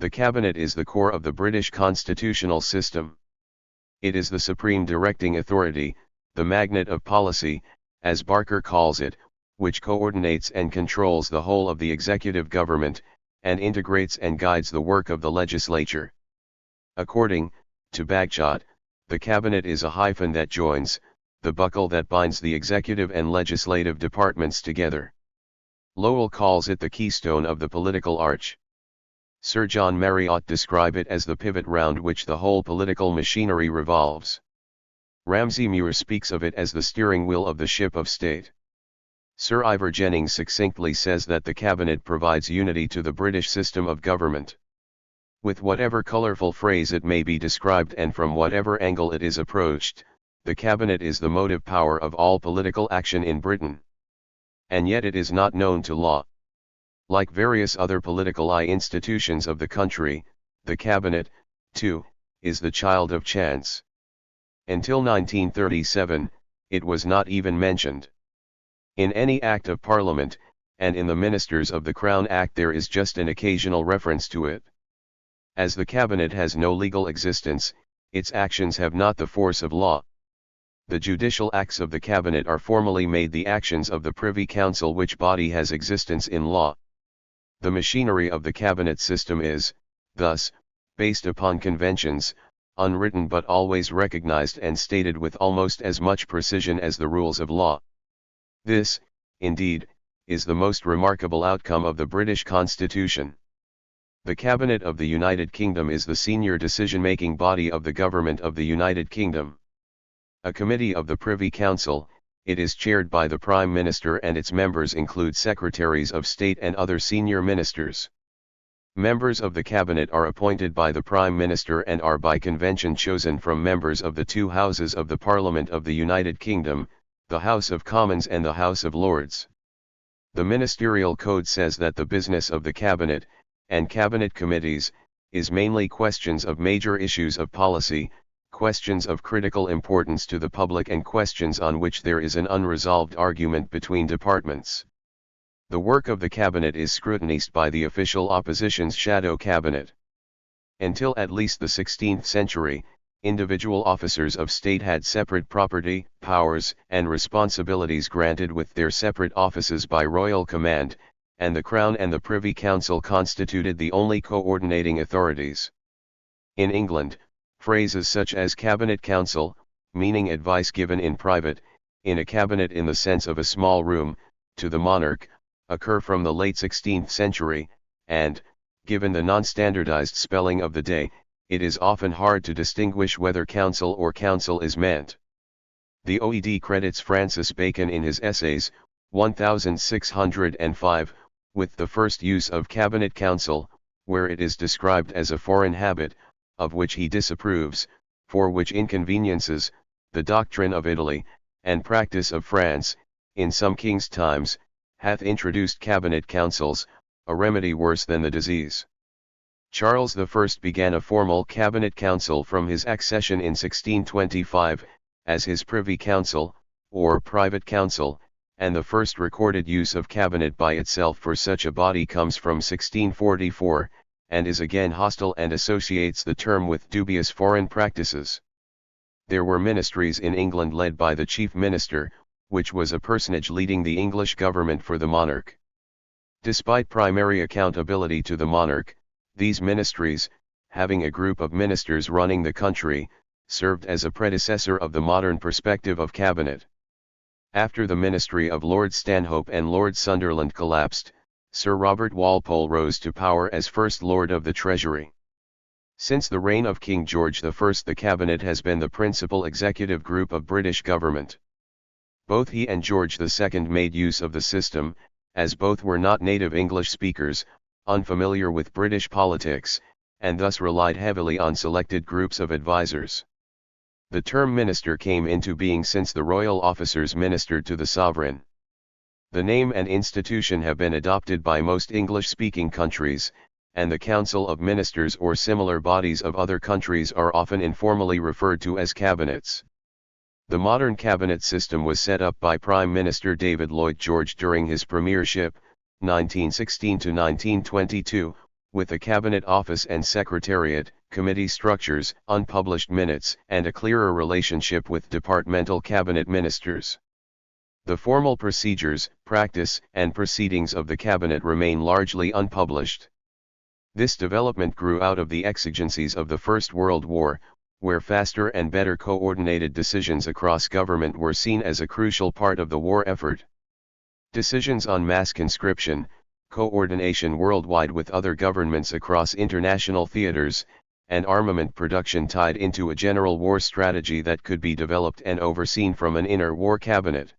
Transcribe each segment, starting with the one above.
The Cabinet is the core of the British constitutional system. It is the supreme directing authority, the magnet of policy, as Barker calls it, which coordinates and controls the whole of the executive government, and integrates and guides the work of the legislature. According to Bagehot, the Cabinet is a hyphen that joins, the buckle that binds the executive and legislative departments together. Lowell calls it the keystone of the political arch. Sir John Marriott describes it as the pivot round which the whole political machinery revolves. Ramsay Muir speaks of it as the steering wheel of the ship of state. Sir Ivor Jennings succinctly says that the Cabinet provides unity to the British system of government. With whatever colourful phrase it may be described and from whatever angle it is approached, the Cabinet is the motive power of all political action in Britain. And yet it is not known to law. Like various other political institutions of the country, the Cabinet, too, is the child of chance. Until 1937, it was not even mentioned. In any Act of Parliament, and in the Ministers of the Crown Act there is just an occasional reference to it. As the Cabinet has no legal existence, its actions have not the force of law. The judicial acts of the Cabinet are formally made the actions of the Privy Council, which body has existence in law. The machinery of the Cabinet system is, thus, based upon conventions, unwritten but always recognized and stated with almost as much precision as the rules of law. This, indeed, is the most remarkable outcome of the British Constitution. The Cabinet of the United Kingdom is the senior decision-making body of the Government of the United Kingdom. A committee of the Privy Council, it is chaired by the Prime Minister and its members include Secretaries of State and other senior ministers. Members of the Cabinet are appointed by the Prime Minister and are by convention chosen from members of the two houses of the Parliament of the United Kingdom, the House of Commons and the House of Lords. The Ministerial Code says that the business of the Cabinet, and Cabinet committees, is mainly questions of major issues of policy, questions of critical importance to the public and questions on which there is an unresolved argument between departments. The work of the Cabinet is scrutinized by the official opposition's shadow cabinet. Until at least the 16th century, individual officers of state had separate property, powers, and responsibilities granted with their separate offices by royal command, and the Crown and the Privy Council constituted the only coordinating authorities. In England, phrases such as Cabinet Council, meaning advice given in private, in a cabinet in the sense of a small room, to the monarch, occur from the late 16th century, and, given the non-standardized spelling of the day, it is often hard to distinguish whether council or council is meant. The OED credits Francis Bacon in his Essays, 1605, with the first use of Cabinet Council, where it is described as a foreign habit, of which he disapproves, for which inconveniences, the doctrine of Italy, and practice of France, in some kings' times, hath introduced cabinet councils, a remedy worse than the disease. Charles I began a formal cabinet council from his accession in 1625, as his Privy Council, or private council, and the first recorded use of cabinet by itself for such a body comes from 1644, and is again hostile and associates the term with dubious foreign practices. There were ministries in England led by the Chief Minister, which was a personage leading the English government for the monarch. Despite primary accountability to the monarch, these ministries, having a group of ministers running the country, served as a predecessor of the modern perspective of cabinet. After the ministry of Lord Stanhope and Lord Sunderland collapsed, Sir Robert Walpole rose to power as First Lord of the Treasury. Since the reign of King George I, the Cabinet has been the principal executive group of British government. Both he and George II made use of the system, as both were not native English speakers, unfamiliar with British politics, and thus relied heavily on selected groups of advisers. The term minister came into being since the royal officers ministered to the sovereign. The name and institution have been adopted by most English-speaking countries, and the Council of Ministers or similar bodies of other countries are often informally referred to as cabinets. The modern cabinet system was set up by Prime Minister David Lloyd George during his premiership, 1916 to 1922, with a cabinet office and secretariat, committee structures, unpublished minutes, and a clearer relationship with departmental cabinet ministers. The formal procedures, practice, and proceedings of the cabinet remain largely unpublished. This development grew out of the exigencies of the First World War, where faster and better coordinated decisions across government were seen as a crucial part of the war effort. Decisions on mass conscription, coordination worldwide with other governments across international theaters, and armament production tied into a general war strategy that could be developed and overseen from an inner war cabinet.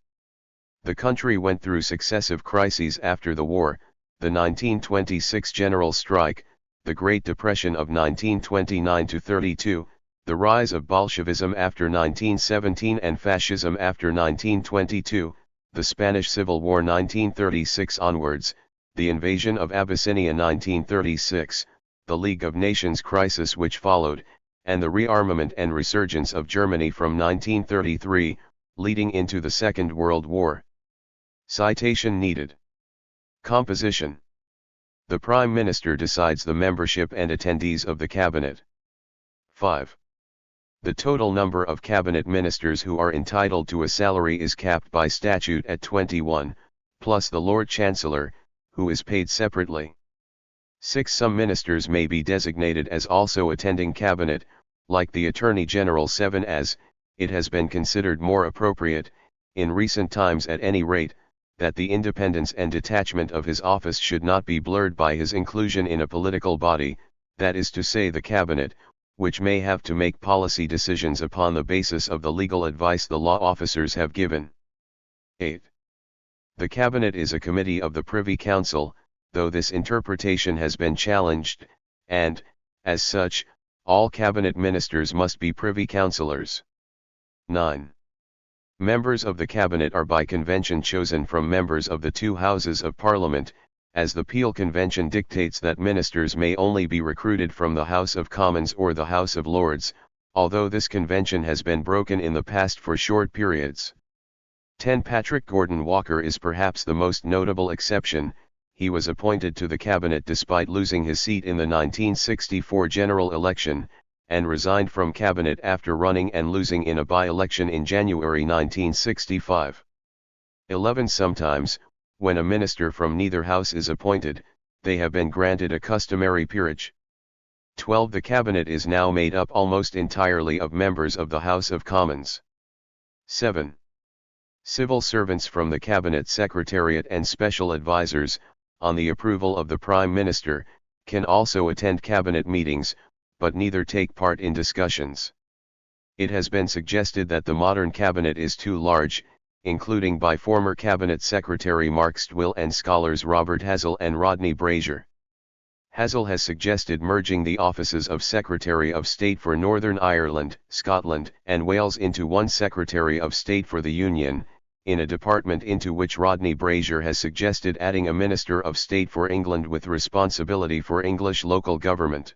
The country went through successive crises after the war: the 1926 general strike, the Great Depression of 1929–32, the rise of Bolshevism after 1917 and fascism after 1922, the Spanish Civil War 1936 onwards, the invasion of Abyssinia 1936, the League of Nations crisis which followed, and the rearmament and resurgence of Germany from 1933, leading into the Second World War. Citation needed. Composition. The Prime Minister decides the membership and attendees of the Cabinet. 5. The total number of Cabinet Ministers who are entitled to a salary is capped by statute at 21, plus the Lord Chancellor, who is paid separately. 6. Some ministers may be designated as also attending Cabinet, like the Attorney General. 7. As it has been considered more appropriate, in recent times at any rate, that the independence and detachment of his office should not be blurred by his inclusion in a political body, that is to say the Cabinet, which may have to make policy decisions upon the basis of the legal advice the law officers have given. 8. The Cabinet is a committee of the Privy Council, though this interpretation has been challenged, and, as such, all Cabinet Ministers must be Privy Councillors. 9. Members of the Cabinet are by convention chosen from members of the two Houses of Parliament, as the Peel Convention dictates that ministers may only be recruited from the House of Commons or the House of Lords, although this convention has been broken in the past for short periods. 10. Patrick Gordon Walker is perhaps the most notable exception. He was appointed to the Cabinet despite losing his seat in the 1964 general election, and resigned from Cabinet after running and losing in a by-election in January 1965. 11. Sometimes, when a minister from neither house is appointed, they have been granted a customary peerage. 12. The Cabinet is now made up almost entirely of members of the House of Commons. 7. Civil servants from the Cabinet Secretariat and special advisers, on the approval of the Prime Minister, can also attend Cabinet meetings, but neither take part in discussions. It has been suggested that the modern Cabinet is too large, including by former Cabinet Secretary Mark Stwill and scholars Robert Hazell and Rodney Brazier. Hazell has suggested merging the offices of Secretary of State for Northern Ireland, Scotland, and Wales into one Secretary of State for the Union, in a department into which Rodney Brazier has suggested adding a Minister of State for England with responsibility for English local government.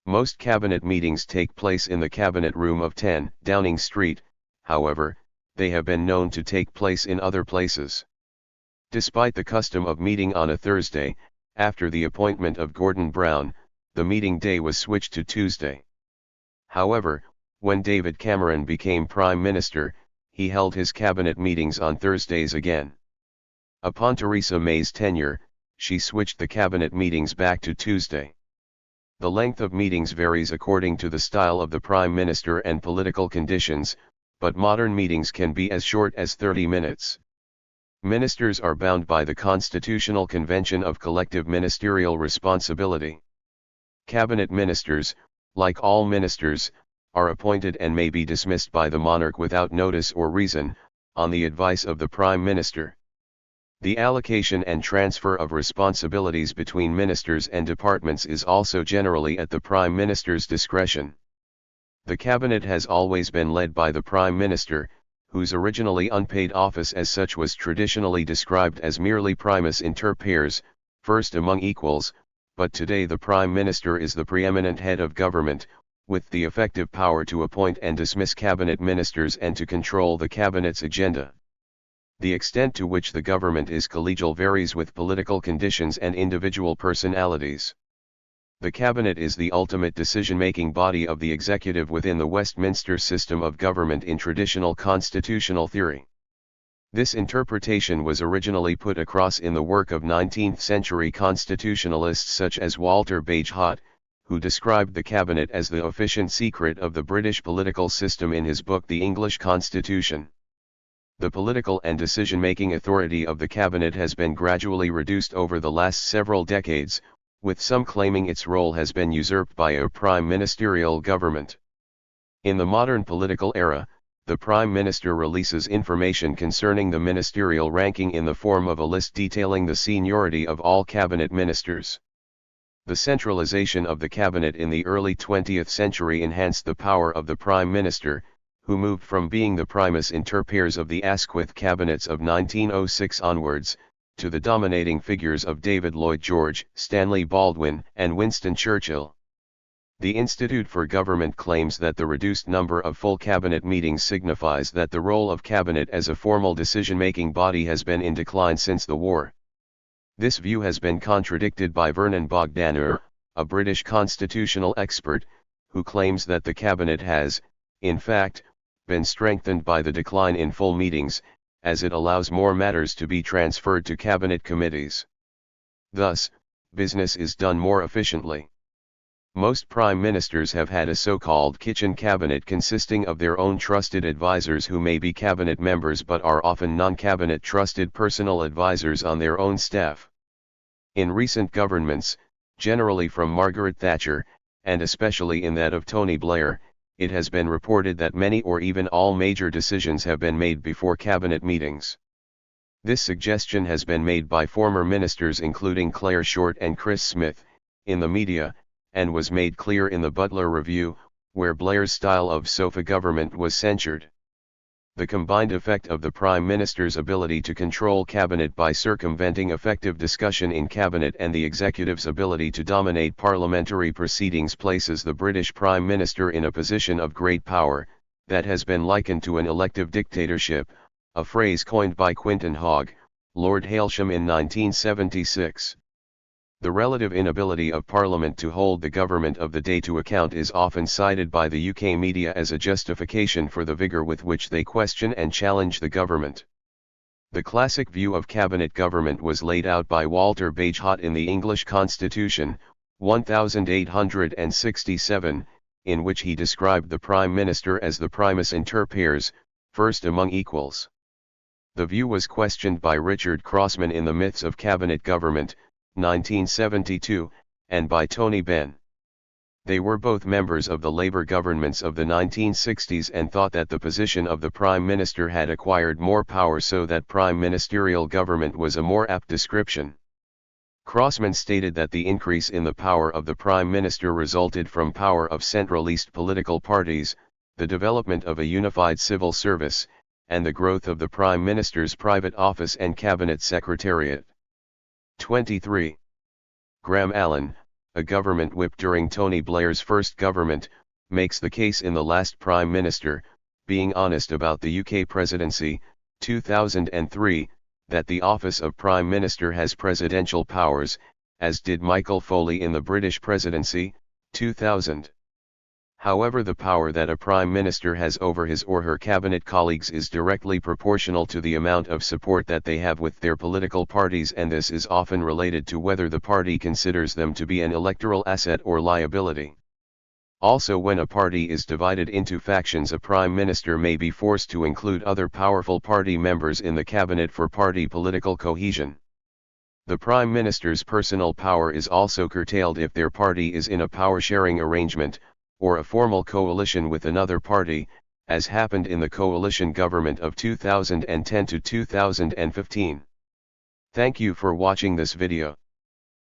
Most Cabinet meetings take place in the Cabinet Room of 10 Downing Street, however, they have been known to take place in other places. Despite the custom of meeting on a Thursday, after the appointment of Gordon Brown, the meeting day was switched to Tuesday. However, when David Cameron became Prime Minister, he held his Cabinet meetings on Thursdays again. Upon Theresa May's tenure, she switched the Cabinet meetings back to Tuesday. The length of meetings varies according to the style of the Prime Minister and political conditions, but modern meetings can be as short as 30 minutes. Ministers are bound by the Constitutional Convention of Collective Ministerial Responsibility. Cabinet ministers, like all ministers, are appointed and may be dismissed by the monarch without notice or reason, on the advice of the Prime Minister. The allocation and transfer of responsibilities between ministers and departments is also generally at the Prime Minister's discretion. The Cabinet has always been led by the Prime Minister, whose originally unpaid office as such was traditionally described as merely primus inter pares, first among equals, but today the Prime Minister is the preeminent head of government, with the effective power to appoint and dismiss Cabinet ministers and to control the Cabinet's agenda. The extent to which the government is collegial varies with political conditions and individual personalities. The Cabinet is the ultimate decision-making body of the executive within the Westminster system of government in traditional constitutional theory. This interpretation was originally put across in the work of 19th-century constitutionalists such as Walter Bagehot, who described the Cabinet as the efficient secret of the British political system in his book The English Constitution. The political and decision-making authority of the Cabinet has been gradually reduced over the last several decades, with some claiming its role has been usurped by a prime ministerial government. In the modern political era, the Prime Minister releases information concerning the ministerial ranking in the form of a list detailing the seniority of all cabinet ministers. The centralization of the cabinet in the early 20th century enhanced the power of the Prime Minister, who moved from being the primus inter pares of the Asquith cabinets of 1906 onwards, to the dominating figures of David Lloyd George, Stanley Baldwin, and Winston Churchill. The Institute for Government claims that the reduced number of full cabinet meetings signifies that the role of cabinet as a formal decision-making body has been in decline since the war. This view has been contradicted by Vernon Bogdanor, a British constitutional expert, who claims that the cabinet has, in fact, been strengthened by the decline in full meetings, as it allows more matters to be transferred to cabinet committees. Thus, business is done more efficiently. Most prime ministers have had a so-called kitchen cabinet consisting of their own trusted advisors who may be cabinet members but are often non-cabinet trusted personal advisors on their own staff. In recent governments, generally from Margaret Thatcher, and especially in that of Tony Blair, it has been reported that many or even all major decisions have been made before cabinet meetings. This suggestion has been made by former ministers including Clare Short and Chris Smith, in the media, and was made clear in the Butler Review, where Blair's style of sofa government was censured. The combined effect of the Prime Minister's ability to control cabinet by circumventing effective discussion in cabinet and the executive's ability to dominate parliamentary proceedings places the British Prime Minister in a position of great power, that has been likened to an elective dictatorship, a phrase coined by Quintin Hogg, Lord Hailsham in 1976. The relative inability of Parliament to hold the government of the day to account is often cited by the UK media as a justification for the vigour with which they question and challenge the government. The classic view of cabinet government was laid out by Walter Bagehot in the English Constitution, 1867, in which he described the Prime Minister as the primus inter pares, first among equals. The view was questioned by Richard Crossman in The Myths of Cabinet Government, 1972, and by Tony Benn. They were both members of the Labour governments of the 1960s and thought that the position of the Prime Minister had acquired more power, so that prime ministerial government was a more apt description. Crossman stated that the increase in the power of the Prime Minister resulted from power of centralist political parties, the development of a unified civil service, and the growth of the Prime Minister's private office and cabinet secretariat. 23. Graham Allen, a government whip during Tony Blair's first government, makes the case in The Last Prime Minister, Being Honest About the UK Presidency, 2003, that the office of Prime Minister has presidential powers, as did Michael Foley in The British Presidency, 2000. However, the power that a Prime Minister has over his or her cabinet colleagues is directly proportional to the amount of support that they have with their political parties, and this is often related to whether the party considers them to be an electoral asset or liability. Also, when a party is divided into factions, a Prime Minister may be forced to include other powerful party members in the cabinet for party political cohesion. The Prime Minister's personal power is also curtailed if their party is in a power-sharing arrangement, or a formal coalition with another party, as happened in the coalition government of 2010 to 2015. Thank you for watching this video.